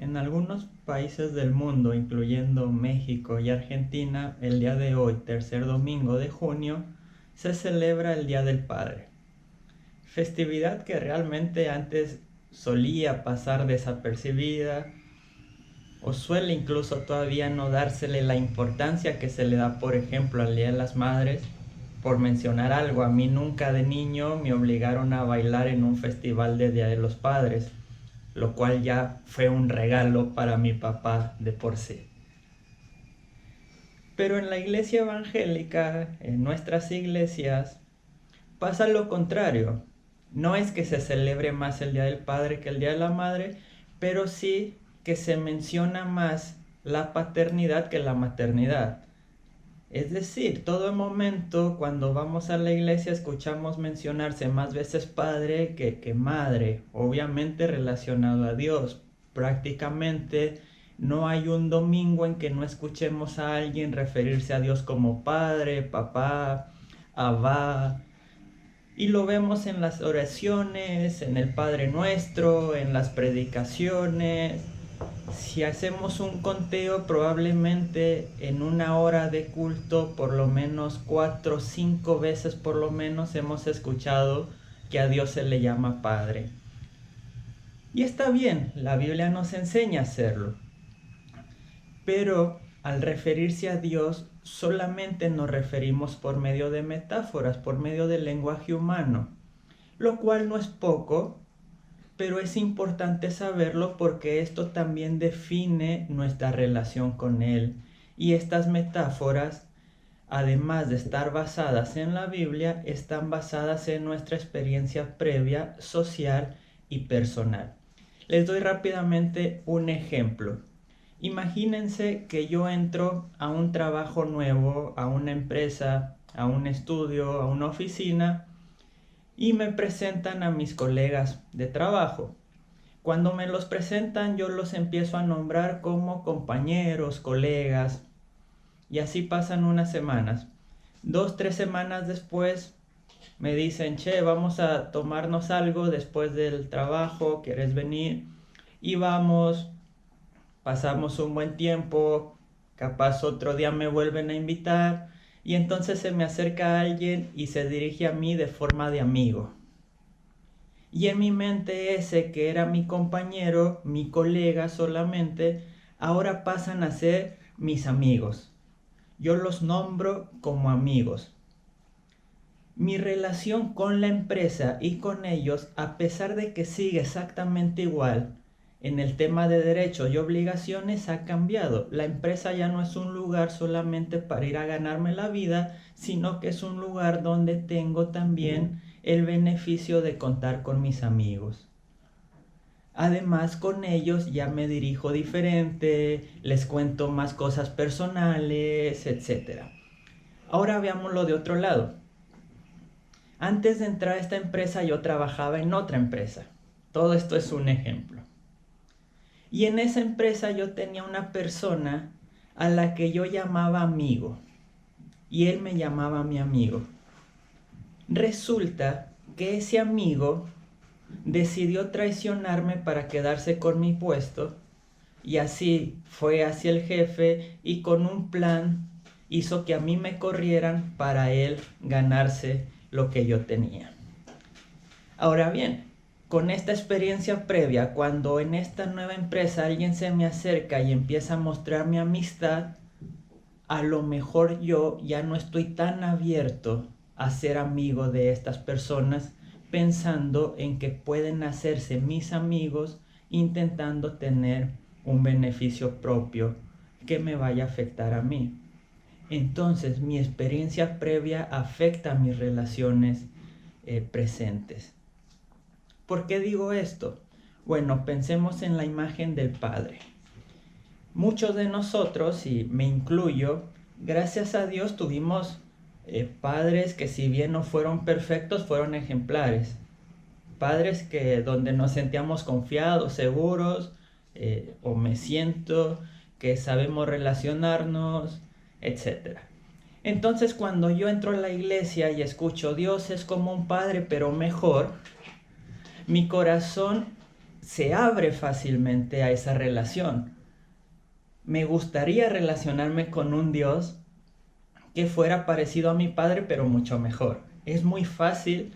En algunos países del mundo, incluyendo México y Argentina, el día de hoy, tercer domingo de junio, se celebra el Día del Padre. Festividad que realmente antes solía pasar desapercibida o suele incluso todavía no dársele la importancia que se le da, por ejemplo, al Día de las Madres. Por mencionar algo, a mí nunca de niño me obligaron a bailar en un festival de Día de los Padres, lo cual ya fue un regalo para mi papá de por sí. Pero en la iglesia evangélica, en nuestras iglesias, pasa lo contrario. No es que se celebre más el Día del Padre que el Día de la Madre, pero sí que se menciona más la paternidad que la maternidad. Es decir, todo momento cuando vamos a la iglesia escuchamos mencionarse más veces padre que madre, obviamente relacionado a Dios. Prácticamente no hay un domingo en que no escuchemos a alguien referirse a Dios como padre, papá, abba. Y lo vemos en las oraciones, en el Padre Nuestro, en las predicaciones. Si hacemos un conteo, probablemente en una hora de culto, por lo menos 4 o 5 veces por lo menos hemos escuchado que a Dios se le llama Padre. Y está bien, la Biblia nos enseña a hacerlo. Pero al referirse a Dios, solamente nos referimos por medio de metáforas, por medio del lenguaje humano, lo cual no es poco, pero es importante saberlo porque esto también define nuestra relación con Él. Y estas metáforas, además de estar basadas en la Biblia, están basadas en nuestra experiencia previa, social y personal. Les doy rápidamente un ejemplo. Imagínense que yo entro a un trabajo nuevo, a una empresa, a un estudio, a una oficina, y me presentan a mis colegas de trabajo. Cuando me los presentan, yo los empiezo a nombrar como compañeros, colegas, y así pasan unas semanas. 2, 3 semanas después me dicen, che, vamos a tomarnos algo después del trabajo, ¿quieres venir? Y vamos, pasamos un buen tiempo, capaz otro día me vuelven a invitar, y entonces se me acerca alguien y se dirige a mí de forma de amigo. Y en mi mente ese que era mi compañero, mi colega solamente, ahora pasan a ser mis amigos. Yo los nombro como amigos. Mi relación con la empresa y con ellos, a pesar de que sigue exactamente igual, en el tema de derechos y obligaciones ha cambiado. La empresa ya no es un lugar solamente para ir a ganarme la vida, sino que es un lugar donde tengo también el beneficio de contar con mis amigos. Además, con ellos ya me dirijo diferente, les cuento más cosas personales, etc. Ahora veámoslo de otro lado. Antes de entrar a esta empresa yo trabajaba en otra empresa. Todo esto es un ejemplo. Y en esa empresa yo tenía una persona a la que yo llamaba amigo. Y él me llamaba mi amigo. Resulta que ese amigo decidió traicionarme para quedarse con mi puesto. Y así fue hacia el jefe y con un plan hizo que a mí me corrieran para él ganarse lo que yo tenía. Ahora bien, con esta experiencia previa, cuando en esta nueva empresa alguien se me acerca y empieza a mostrar mi amistad, a lo mejor yo ya no estoy tan abierto a ser amigo de estas personas, pensando en que pueden hacerse mis amigos intentando tener un beneficio propio que me vaya a afectar a mí. Entonces mi experiencia previa afecta a mis relaciones presentes. ¿Por qué digo esto? Bueno, pensemos en la imagen del Padre. Muchos de nosotros, y me incluyo, gracias a Dios tuvimos padres que si bien no fueron perfectos, fueron ejemplares. Padres que donde nos sentíamos confiados, seguros, o me siento, que sabemos relacionarnos, etc. Entonces cuando yo entro a la iglesia y escucho Dios es como un padre pero mejor, mi corazón se abre fácilmente a esa relación. Me gustaría relacionarme con un Dios que fuera parecido a mi Padre, pero mucho mejor. Es muy fácil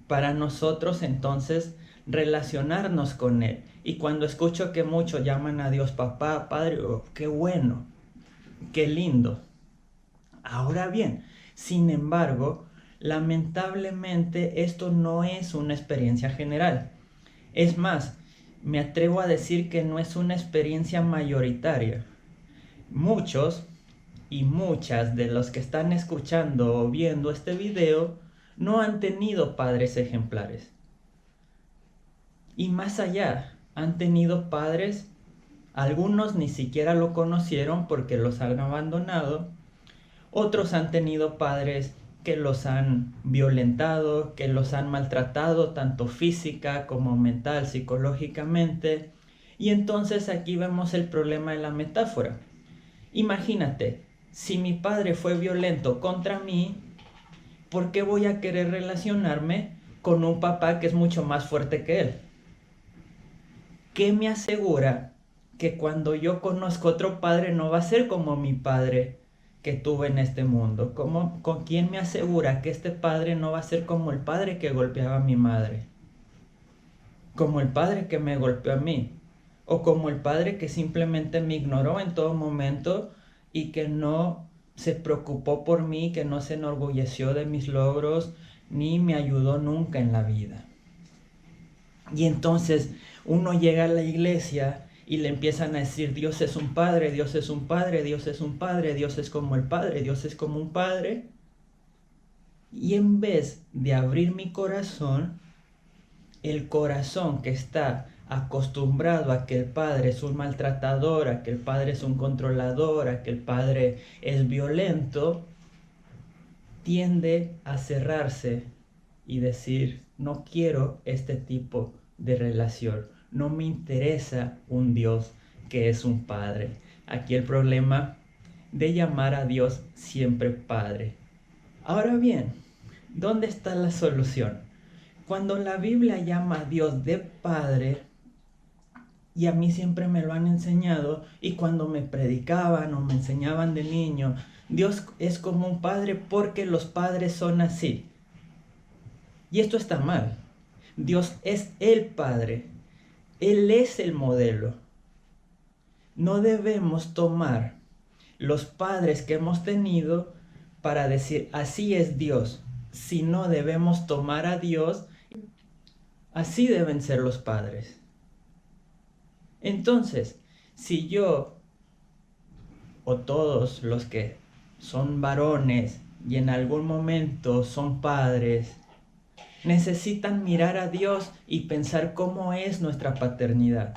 para nosotros entonces relacionarnos con Él. Y cuando escucho que muchos llaman a Dios papá, Padre, oh, qué bueno, qué lindo. Ahora bien, sin embargo, lamentablemente esto no es una experiencia general. Es más, me atrevo a decir que no es una experiencia mayoritaria. Muchos y muchas de los que están escuchando o viendo este video no han tenido padres ejemplares. Y más allá, han tenido padres, algunos ni siquiera lo conocieron porque los han abandonado, otros han tenido padres que los han violentado, que los han maltratado tanto física como mental, psicológicamente. Y entonces aquí vemos el problema de la metáfora. Imagínate, si mi padre fue violento contra mí, ¿por qué voy a querer relacionarme con un papá que es mucho más fuerte que él? ¿Qué me asegura que cuando yo conozco otro padre no va a ser como mi padre que tuve en este mundo? ¿Con quién me asegura que este padre no va a ser como el padre que golpeaba a mi madre? Como el padre que me golpeó a mí. O como el padre que simplemente me ignoró en todo momento y que no se preocupó por mí, que no se enorgulleció de mis logros, ni me ayudó nunca en la vida. Y entonces uno llega a la iglesia y le empiezan a decir, Dios es un padre, Dios es un padre, Dios es un padre, Dios es como el padre, Dios es como un padre. Y en vez de abrir mi corazón, el corazón que está acostumbrado a que el padre es un maltratador, a que el padre es un controlador, a que el padre es violento, tiende a cerrarse y decir, no quiero este tipo de relación, no me interesa un Dios que es un padre. Aquí el problema de llamar a Dios siempre padre. Ahora bien, ¿dónde está la solución? Cuando la Biblia llama a Dios de padre, y a mí siempre me lo han enseñado, y cuando me predicaban o me enseñaban de niño, Dios es como un padre porque los padres son así. Y esto está mal. Dios es el Padre. Él es el modelo. No debemos tomar los padres que hemos tenido para decir, así es Dios. Sino debemos tomar a Dios, así deben ser los padres. Entonces, si yo o todos los que son varones y en algún momento son padres, necesitan mirar a Dios y pensar cómo es nuestra paternidad.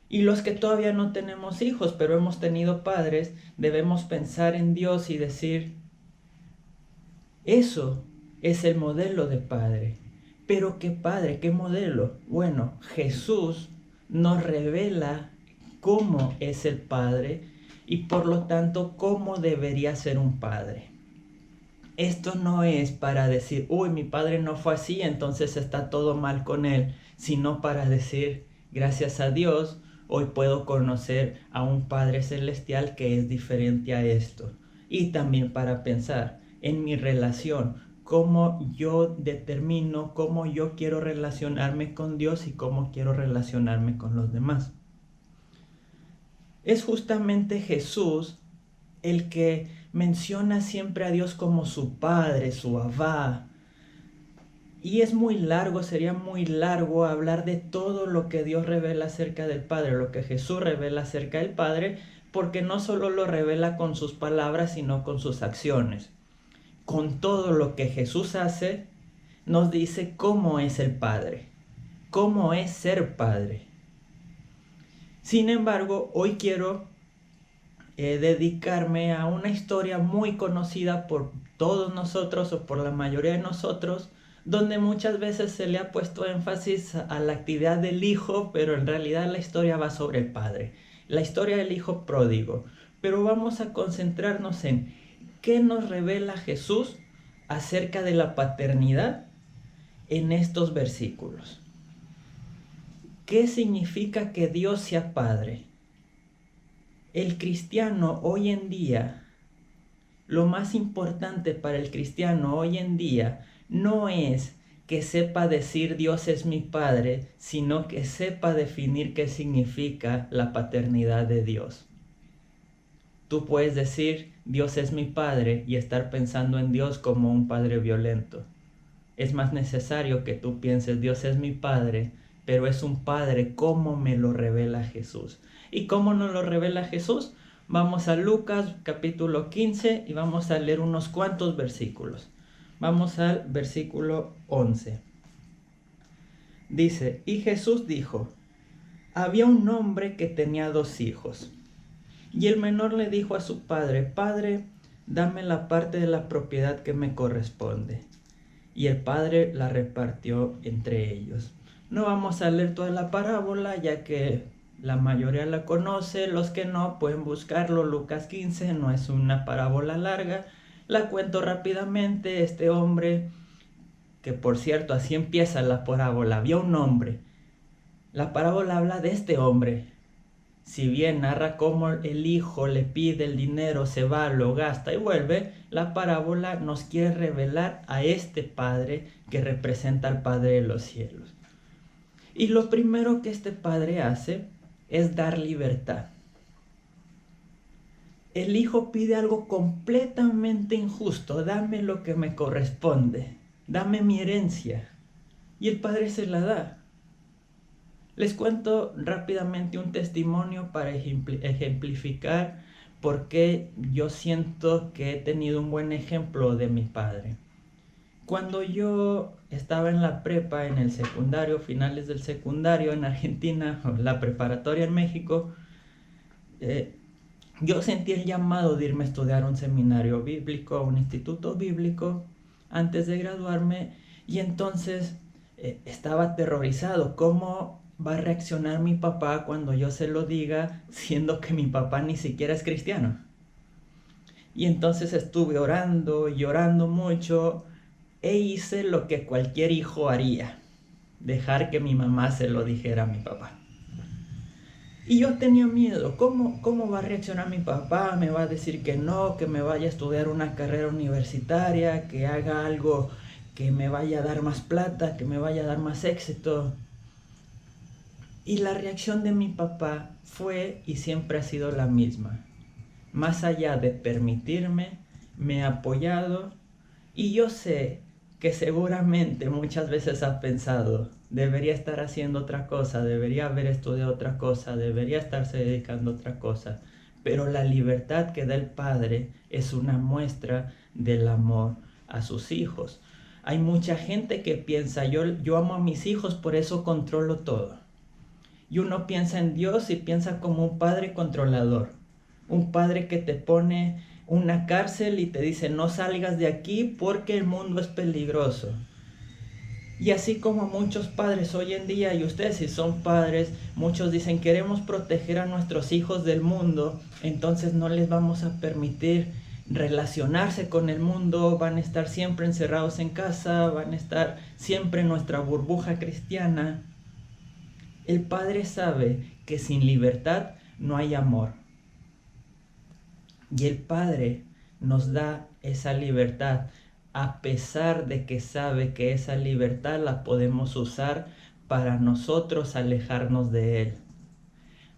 Y los que todavía no tenemos hijos, pero hemos tenido padres, debemos pensar en Dios y decir, eso es el modelo de padre. Pero ¿qué padre? ¿Qué modelo? Bueno, Jesús nos revela cómo es el padre y por lo tanto cómo debería ser un padre. Esto no es para decir, uy, mi padre no fue así, entonces está todo mal con él, sino para decir, gracias a Dios, hoy puedo conocer a un Padre Celestial que es diferente a esto. Y también para pensar en mi relación, cómo yo determino, cómo yo quiero relacionarme con Dios y cómo quiero relacionarme con los demás. Es justamente Jesús el que menciona siempre a Dios como su Padre, su Abba. Y es muy largo, sería muy largo hablar de todo lo que Dios revela acerca del Padre, lo que Jesús revela acerca del Padre, porque no solo lo revela con sus palabras, sino con sus acciones. Con todo lo que Jesús hace, nos dice cómo es el Padre, cómo es ser Padre. Sin embargo, hoy quiero dedicarme a una historia muy conocida por todos nosotros o por la mayoría de nosotros, donde muchas veces se le ha puesto énfasis a la actividad del hijo, pero en realidad la historia va sobre el padre, la historia del hijo pródigo. Pero vamos a concentrarnos en qué nos revela Jesús acerca de la paternidad en estos versículos. ¿Qué significa que Dios sea Padre? El cristiano hoy en día, lo más importante para el cristiano hoy en día no es que sepa decir Dios es mi Padre, sino que sepa definir qué significa la paternidad de Dios. Tú puedes decir Dios es mi Padre y estar pensando en Dios como un padre violento. Es más necesario que tú pienses Dios es mi Padre, pero es un Padre como me lo revela Jesús. ¿Y cómo nos lo revela Jesús? Vamos a Lucas capítulo 15 y vamos a leer unos cuantos versículos. Vamos al versículo 11. Dice, y Jesús dijo, había un hombre que tenía 2 hijos. Y el menor le dijo a su padre, Padre, dame la parte de la propiedad que me corresponde. Y el padre la repartió entre ellos. No vamos a leer toda la parábola, ya que la mayoría la conoce. Los que no, pueden buscarlo. Lucas 15 no es una parábola larga. La cuento rápidamente. Este hombre, que por cierto, así empieza la parábola. Había un hombre. La parábola habla de este hombre. Si bien narra cómo el hijo le pide el dinero, se va, lo gasta y vuelve, la parábola nos quiere revelar a este Padre que representa al Padre de los cielos. Y lo primero que este Padre hace es dar libertad. El hijo pide algo completamente injusto, dame lo que me corresponde, dame mi herencia. Y el Padre se la da. Les cuento rápidamente un testimonio para ejemplificar por qué yo siento que he tenido un buen ejemplo de mi padre. Cuando yo estaba en la prepa, en el secundario, finales del secundario en Argentina, o la preparatoria en México, yo sentí el llamado de irme a estudiar a un seminario bíblico, a un instituto bíblico, antes de graduarme, y entonces estaba aterrorizado. ¿Cómo va a reaccionar mi papá cuando yo se lo diga, siendo que mi papá ni siquiera es cristiano? Y entonces estuve orando, llorando mucho, e hice lo que cualquier hijo haría, dejar que mi mamá se lo dijera a mi papá. Y yo tenía miedo. ¿Cómo va a reaccionar mi papá? ¿Me va a decir que no, que me vaya a estudiar una carrera universitaria, que haga algo que me vaya a dar más plata, que me vaya a dar más éxito? Y la reacción de mi papá fue y siempre ha sido la misma. Más allá de permitirme, me ha apoyado, y yo sé que seguramente muchas veces ha pensado, debería estar haciendo otra cosa, debería haber estudiado otra cosa, debería estarse dedicando a otra cosa. Pero la libertad que da el Padre es una muestra del amor a sus hijos. Hay mucha gente que piensa, yo amo a mis hijos, por eso controlo todo. Y uno piensa en Dios y piensa como un padre controlador. Un padre que te pone una cárcel y te dice no salgas de aquí porque el mundo es peligroso. Y así como muchos padres hoy en día, y ustedes si son padres, muchos dicen queremos proteger a nuestros hijos del mundo, entonces no les vamos a permitir relacionarse con el mundo, van a estar siempre encerrados en casa, van a estar siempre en nuestra burbuja cristiana. El Padre sabe que sin libertad no hay amor. Y el Padre nos da esa libertad a pesar de que sabe que esa libertad la podemos usar para nosotros alejarnos de Él.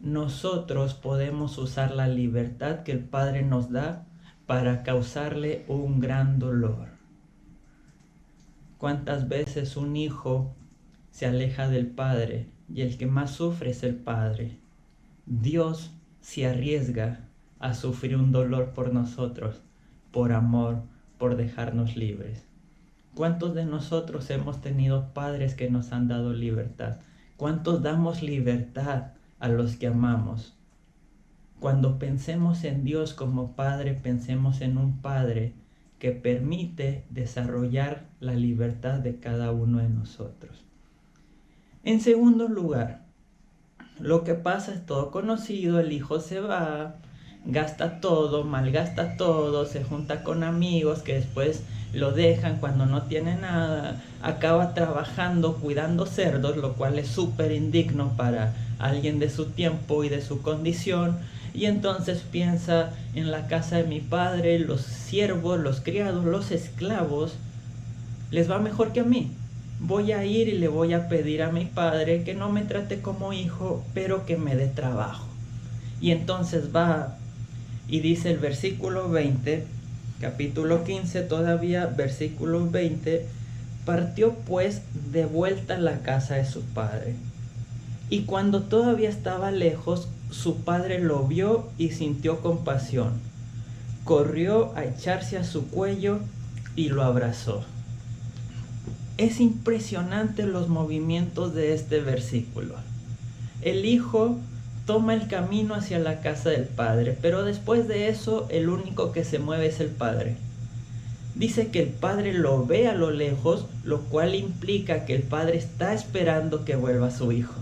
Nosotros podemos usar la libertad que el Padre nos da para causarle un gran dolor. ¿Cuántas veces un hijo se aleja del Padre? Y el que más sufre es el Padre. Dios se arriesga a sufrir un dolor por nosotros, por amor, por dejarnos libres. ¿Cuántos de nosotros hemos tenido padres que nos han dado libertad? ¿Cuántos damos libertad a los que amamos? Cuando pensemos en Dios como Padre, pensemos en un Padre que permite desarrollar la libertad de cada uno de nosotros. En segundo lugar, lo que pasa es todo conocido, el hijo se va, gasta todo, malgasta todo, se junta con amigos que después lo dejan cuando no tiene nada, acaba trabajando cuidando cerdos, lo cual es súper indigno para alguien de su tiempo y de su condición. Y entonces piensa: en la casa de mi padre, los siervos, los criados, los esclavos, les va mejor que a mí. Voy a ir y le voy a pedir a mi padre que no me trate como hijo, pero que me dé trabajo. Y entonces va y dice el versículo 20, capítulo 15 todavía, versículo 20: partió pues de vuelta a la casa de su padre. Y cuando todavía estaba lejos, su padre lo vio y sintió compasión. Corrió a echarse a su cuello y lo abrazó. Es impresionante los movimientos de este versículo. El hijo toma el camino hacia la casa del padre, pero después de eso el único que se mueve es el padre. Dice que el padre lo ve a lo lejos, lo cual implica que el padre está esperando que vuelva su hijo.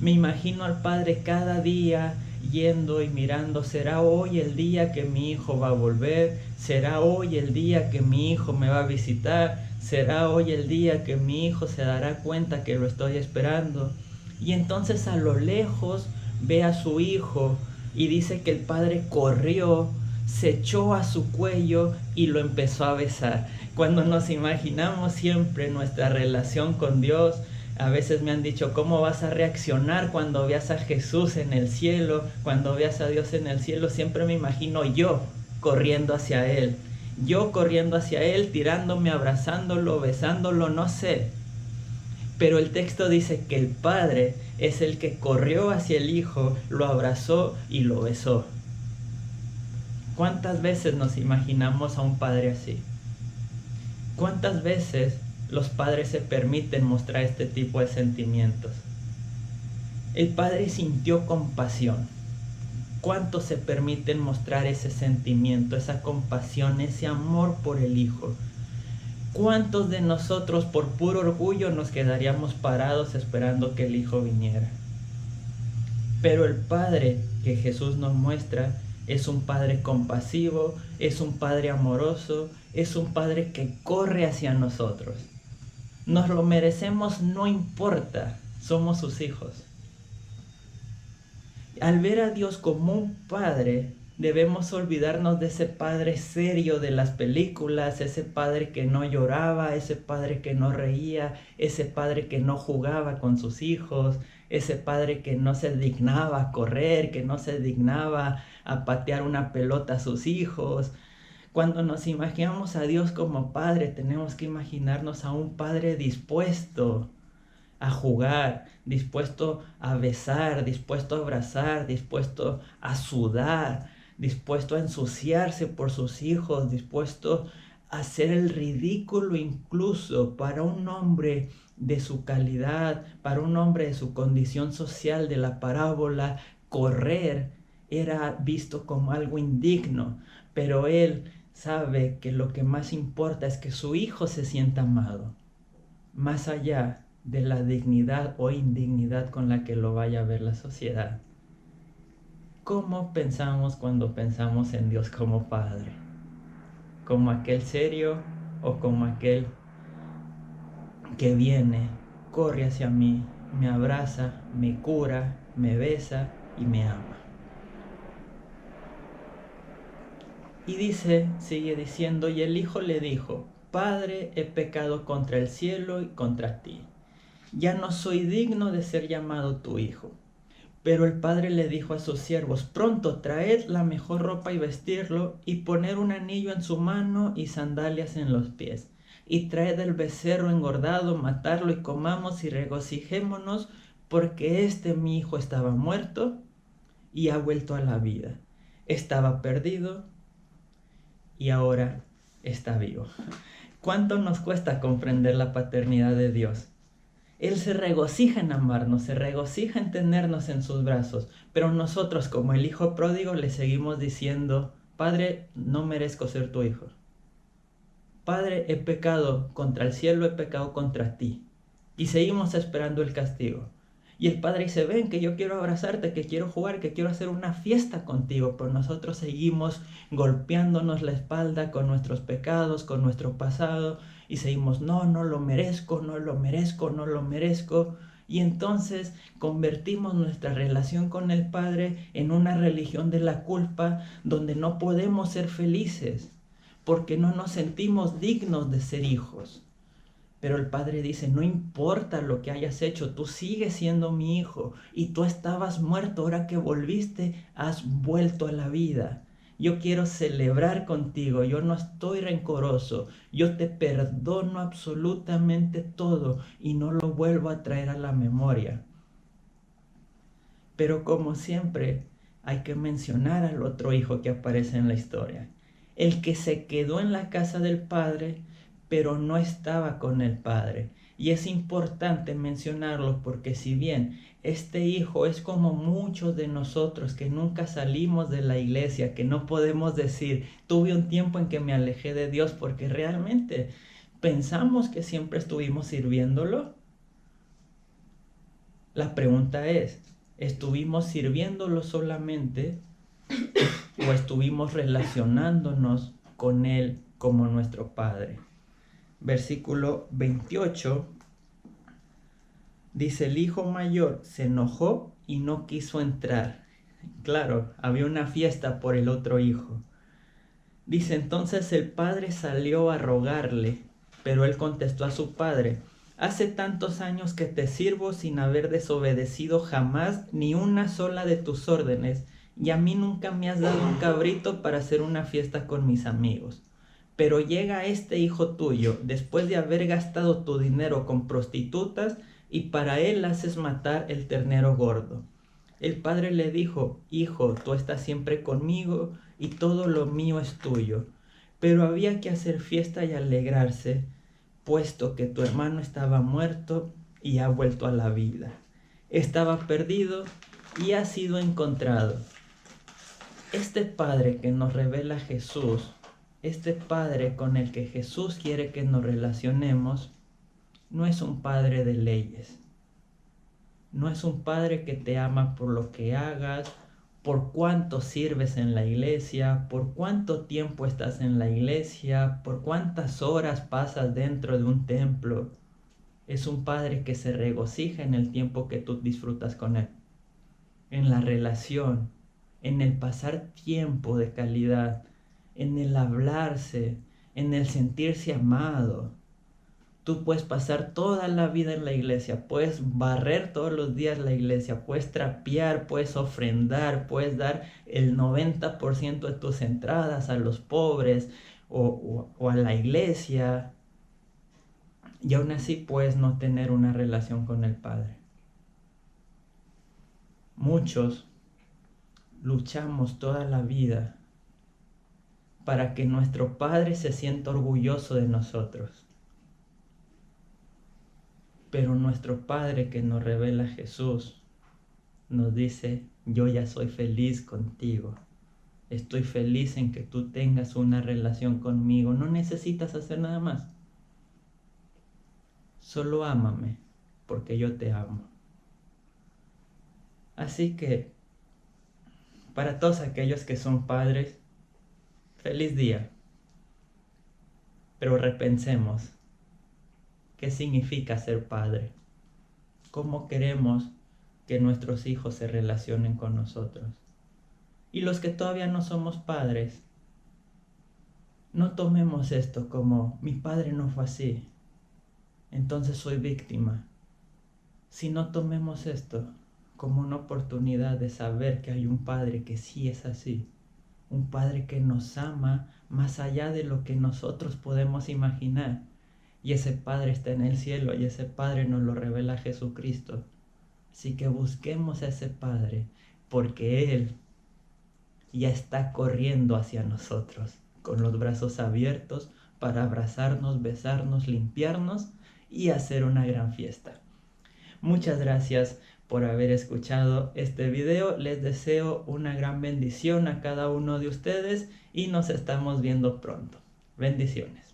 Me imagino al padre cada día yendo y mirando: ¿será hoy el día que mi hijo va a volver? ¿Será hoy el día que mi hijo me va a visitar? ¿Será hoy el día que mi hijo se dará cuenta que lo estoy esperando? Y entonces a lo lejos ve a su hijo y dice que el padre corrió, se echó a su cuello y lo empezó a besar. Cuando nos imaginamos siempre nuestra relación con Dios, a veces me han dicho: ¿cómo vas a reaccionar cuando veas a Jesús en el cielo? Cuando veas a Dios en el cielo. Siempre me imagino yo corriendo hacia Él. Yo corriendo hacia Él, tirándome, abrazándolo, besándolo, no sé. Pero el texto dice que el Padre es el que corrió hacia el Hijo, lo abrazó y lo besó. ¿Cuántas veces nos imaginamos a un padre así? ¿Cuántas veces los padres se permiten mostrar este tipo de sentimientos? El padre sintió compasión. ¿Cuántos se permiten mostrar ese sentimiento, esa compasión, ese amor por el hijo? ¿Cuántos de nosotros por puro orgullo nos quedaríamos parados esperando que el hijo viniera? Pero el padre que Jesús nos muestra es un padre compasivo, es un padre amoroso, es un padre que corre hacia nosotros. Nos lo merecemos, no importa, somos sus hijos. Al ver a Dios como un padre, debemos olvidarnos de ese padre serio de las películas, ese padre que no lloraba, ese padre que no reía, ese padre que no jugaba con sus hijos, ese padre que no se dignaba a correr, que no se dignaba a patear una pelota a sus hijos. Cuando nos imaginamos a Dios como padre, tenemos que imaginarnos a un padre dispuesto a jugar, dispuesto a besar, dispuesto a abrazar, dispuesto a sudar, dispuesto a ensuciarse por sus hijos, dispuesto a hacer el ridículo incluso para un hombre de su calidad, para un hombre de su condición social de la parábola. Correr era visto como algo indigno, pero él sabe que lo que más importa es que su hijo se sienta amado, más allá de la dignidad o indignidad con la que lo vaya a ver la sociedad. ¿Cómo pensamos cuando pensamos en Dios como Padre? ¿Como aquel serio o como aquel que viene, corre hacia mí, me abraza, me cura, me besa y me ama? Y dice, sigue diciendo: y el hijo le dijo: Padre, he pecado contra el cielo y contra ti. Ya no soy digno de ser llamado tu hijo. Pero el padre le dijo a sus siervos: pronto traed la mejor ropa y vestirlo, y poner un anillo en su mano y sandalias en los pies. Y traed el becerro engordado, matarlo y comamos y regocijémonos, porque mi hijo estaba muerto y ha vuelto a la vida. Estaba perdido y ahora está vivo. ¿Cuánto nos cuesta comprender la paternidad de Dios? Él se regocija en amarnos, se regocija en tenernos en sus brazos, pero nosotros, como el hijo pródigo, le seguimos diciendo: Padre, no merezco ser tu hijo. Padre, he pecado contra el cielo, he pecado contra ti. Y seguimos esperando el castigo. Y el padre dice: ven, que yo quiero abrazarte, que quiero jugar, que quiero hacer una fiesta contigo. Pero nosotros seguimos golpeándonos la espalda con nuestros pecados, con nuestro pasado, y seguimos, no, no lo merezco, no lo merezco, no lo merezco. Y entonces convertimos nuestra relación con el Padre en una religión de la culpa donde no podemos ser felices porque no nos sentimos dignos de ser hijos. Pero el Padre dice, no importa lo que hayas hecho, tú sigues siendo mi hijo y tú estabas muerto, ahora que volviste, has vuelto a la vida. Yo quiero celebrar contigo, yo no estoy rencoroso, yo te perdono absolutamente todo y no lo vuelvo a traer a la memoria. Pero como siempre, hay que mencionar al otro hijo que aparece en la historia. El que se quedó en la casa del Padre, pero no estaba con el Padre. Y es importante mencionarlo porque si bien este hijo es como muchos de nosotros que nunca salimos de la iglesia, que no podemos decir, tuve un tiempo en que me alejé de Dios porque realmente pensamos que siempre estuvimos sirviéndolo. La pregunta es, ¿estuvimos sirviéndolo solamente o estuvimos relacionándonos con Él como nuestro Padre? Versículo 28 dice, el hijo mayor se enojó y no quiso entrar. Claro, había una fiesta por el otro hijo. Dice, entonces el padre salió a rogarle, pero él contestó a su padre, hace tantos años que te sirvo sin haber desobedecido jamás ni una sola de tus órdenes, y a mí nunca me has dado un cabrito para hacer una fiesta con mis amigos. Pero llega este hijo tuyo, después de haber gastado tu dinero con prostitutas, y para él haces matar el ternero gordo. El padre le dijo, hijo, tú estás siempre conmigo y todo lo mío es tuyo. Pero había que hacer fiesta y alegrarse, puesto que tu hermano estaba muerto y ha vuelto a la vida. Estaba perdido y ha sido encontrado. Este Padre que nos revela Jesús, este Padre con el que Jesús quiere que nos relacionemos, no es un Padre de leyes. No es un Padre que te ama por lo que hagas, por cuánto sirves en la iglesia, por cuánto tiempo estás en la iglesia, por cuántas horas pasas dentro de un templo. Es un Padre que se regocija en el tiempo que tú disfrutas con Él, en la relación, en el pasar tiempo de calidad, en el hablarse, en el sentirse amado. Tú puedes pasar toda la vida en la iglesia, puedes barrer todos los días la iglesia, puedes trapear, puedes ofrendar, puedes dar el 90% de tus entradas a los pobres o a la iglesia, y aún así puedes no tener una relación con el Padre. Muchos luchamos toda la vida para que nuestro Padre se sienta orgulloso de nosotros. Pero nuestro Padre que nos revela Jesús nos dice, yo ya soy feliz contigo. Estoy feliz en que tú tengas una relación conmigo. No necesitas hacer nada más. Solo ámame, porque yo te amo. Así que, para todos aquellos que son padres, feliz día. Pero repensemos. ¿Qué significa ser padre? ¿Cómo queremos que nuestros hijos se relacionen con nosotros? Y los que todavía no somos padres, no tomemos esto como mi padre no fue así, entonces soy víctima. Sino tomemos esto como una oportunidad de saber que hay un Padre que sí es así, un Padre que nos ama más allá de lo que nosotros podemos imaginar. Y ese Padre está en el cielo y ese Padre nos lo revela Jesucristo. Así que busquemos a ese Padre porque Él ya está corriendo hacia nosotros con los brazos abiertos para abrazarnos, besarnos, limpiarnos y hacer una gran fiesta. Muchas gracias por haber escuchado este video. Les deseo una gran bendición a cada uno de ustedes y nos estamos viendo pronto. Bendiciones.